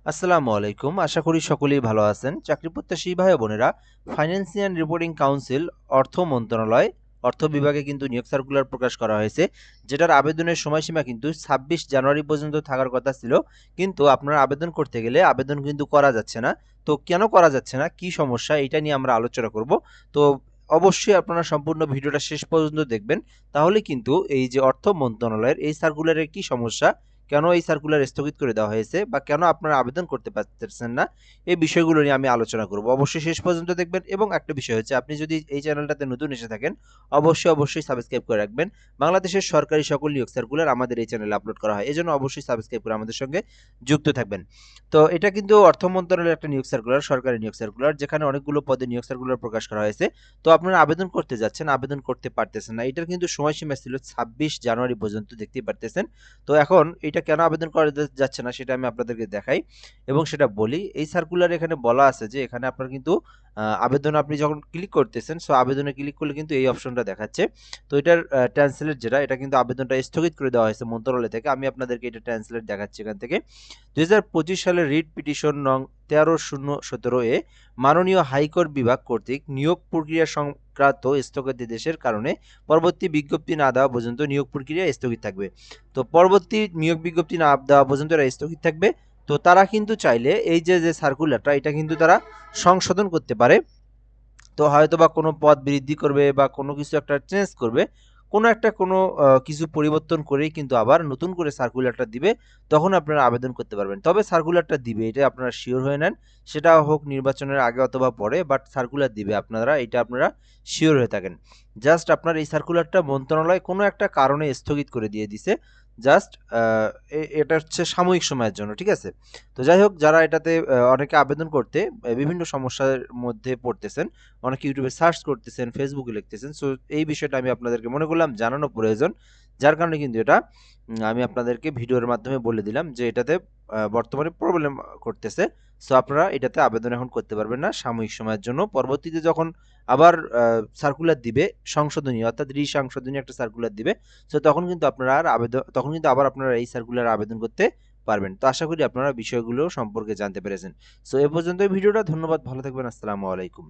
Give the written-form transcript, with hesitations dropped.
আসসালামু আলাইকুম। আশা করি সকলেই ভালো আছেন। চাকরি প্রত্যাশী ভাই ও বোনেরা, ফাইন্যান্সিয়াল রিপোর্টিং কাউন্সিল অর্থ মন্ত্রণালয় অর্থ বিভাগে কিন্তু নিয়োগ সার্কুলার প্রকাশ করা হয়েছে, যেটার আবেদনের সময়সীমা কিন্তু ২৬ জানুয়ারি পর্যন্ত থাকার কথা ছিল। কিন্তু আপনারা আবেদন করতে গেলে আবেদন কিন্তু করা যাচ্ছে না। তো কেন করা যাচ্ছে না, কি সমস্যা, এটা নিয়ে আমরা আলোচনা করব। তো অবশ্যই আপনারা সম্পূর্ণ ভিডিওটা শেষ পর্যন্ত দেখবেন। তাহলে কিন্তু এই যে অর্থ মন্ত্রণালয়ের এই সার্কুলারের কি সমস্যা, কেন এই সার্কুলার স্থগিত করে দেওয়া হয়েছে বা কেন আপনারা আবেদন করতে পারতেছেন না, এই বিষয়গুলো নিয়ে আমি আলোচনা করব। অবশ্যই শেষ পর্যন্ত দেখবেন। এবং একটা বিষয় হচ্ছে, আপনি যদি এই চ্যানেলটাতে নতুন এসে থাকেন, অবশ্যই সাবস্ক্রাইব করে রাখবেন। বাংলাদেশের সরকারি সকল নিয়োগ সার্কুলার আমাদের এই চ্যানেলে আপলোড করা হয়, এজন্য অবশ্যই সাবস্ক্রাইব করে আমাদের সঙ্গে যুক্ত থাকবেন। তো এটা কিন্তু অর্থ মন্ত্রণালয়ের একটা নিয়োগ সার্কুলার, সরকারি নিয়োগ সার্কুলার, যেখানে অনেকগুলো পদে নিয়োগ সার্কুলার প্রকাশ করা হয়েছে। তো আপনারা আবেদন করতে যাচ্ছেন, আবেদন করতে পারতেছেন না। এটার কিন্তু সময়সীমা ছিল ২৬ জানুয়ারি পর্যন্ত, দেখতেই পারতেছেন। তো এখন এটা কেন আবেদন করা যাচ্ছে না সেটা আমি আপনাদেরকে দেখাই এবং সেটা বলি। এই সার্কুলার এখানে বলা আছে যে এখানে আপনার কিন্তু আবেদন আপনি যখন ক্লিক করতেছেন, সো আবেদনে ক্লিক করলে কিন্তু এই অপশনটা দেখাচ্ছে। তো এটার ট্রান্সলেট যেটা, এটা কিন্তু আবেদনটা স্থগিত করে দেওয়া হয়েছে মন্ত্রণালয় থেকে। আমি আপনাদেরকে এটা ট্রান্সলেট দেখাচ্ছি এখান থেকে। ২০২৫ সালের রিট পিটিশন নং ১৩০১৭ এ মাননীয় হাইকোর্ট বিভাগ কর্তৃক নিয়োগ প্রক্রিয়া সংক্রান্ত স্থগিতাদেশের কারণে পরবর্তী বিজ্ঞপ্তি না দেওয়া পর্যন্ত নিয়োগ প্রক্রিয়া স্থগিত থাকবে। তো পরবর্তী নিয়োগ বিজ্ঞপ্তি না দেওয়া পর্যন্ত এরা স্থগিত থাকবে। তো তারা কিন্তু চাইলে এই যে সার্কুলারটা, এটা কিন্তু তারা সংশোধন করতে পারে। তো হয়তোবা কোনো পদ বৃদ্ধি করবে বা কোনো কিছু একটা চেঞ্জ করবে, কোনো কিছু পরিবর্তন করেই কিন্তু আবার নতুন করে সার্কুলারটা দিবে। তখন আপনারা আবেদন করতে পারবেন। তবে সার্কুলারটা দিবে, এটা আপনারা শিওর হয়ে নেন। সেটা হোক নির্বাচনের আগে অথবা পরে, বাট সার্কুলার দিবে আপনারা, এটা আপনারা শিওর হয়ে থাকেন। জাস্ট আপনার এই সার্কুলারটা মন্ত্রণালয় কোনো একটা কারণে স্থগিত করে দিয়ে দিছে। জাস্ট এটা হচ্ছে সাময়িক সময়ের জন্য, ঠিক আছে? তো যাই হোক, যারা এটাতে অনেকে আবেদন করতে বিভিন্ন সমস্যার মধ্যে পড়তেছেন, অনেকে ইউটিউবে সার্চ করতেছেন, ফেসবুকে লিখতেছেন। সো এই বিষয়টা আমি আপনাদেরকে মনে করলাম জানানো প্রয়োজন। যার কারণে কিন্তু এটা আমি আপনাদেরকে ভিডিওর মাধ্যমে বলে দিলাম যে এটাতে বর্তমানে প্রবলেম করতেছে। সো আপনারা এটাতে আবেদন এখন করতে পারবেন না সাময়িক সময়ের জন্য। পরবর্তীতে যখন আবার সার্কুলার দিবে সংশোধনী, অর্থাৎ রি-সংশোধনী একটা সার্কুলার দিবে, সো তখন কিন্তু আবার আপনারা এই সার্কুলার আবেদন করতে পারবেন। তো আশা করি আপনারা বিষয়গুলো সম্পর্কে জানতে পেরেছেন। সো এ পর্যন্তই ভিডিওটা। ধন্যবাদ, ভালো থাকবেন। আসসালামু আলাইকুম।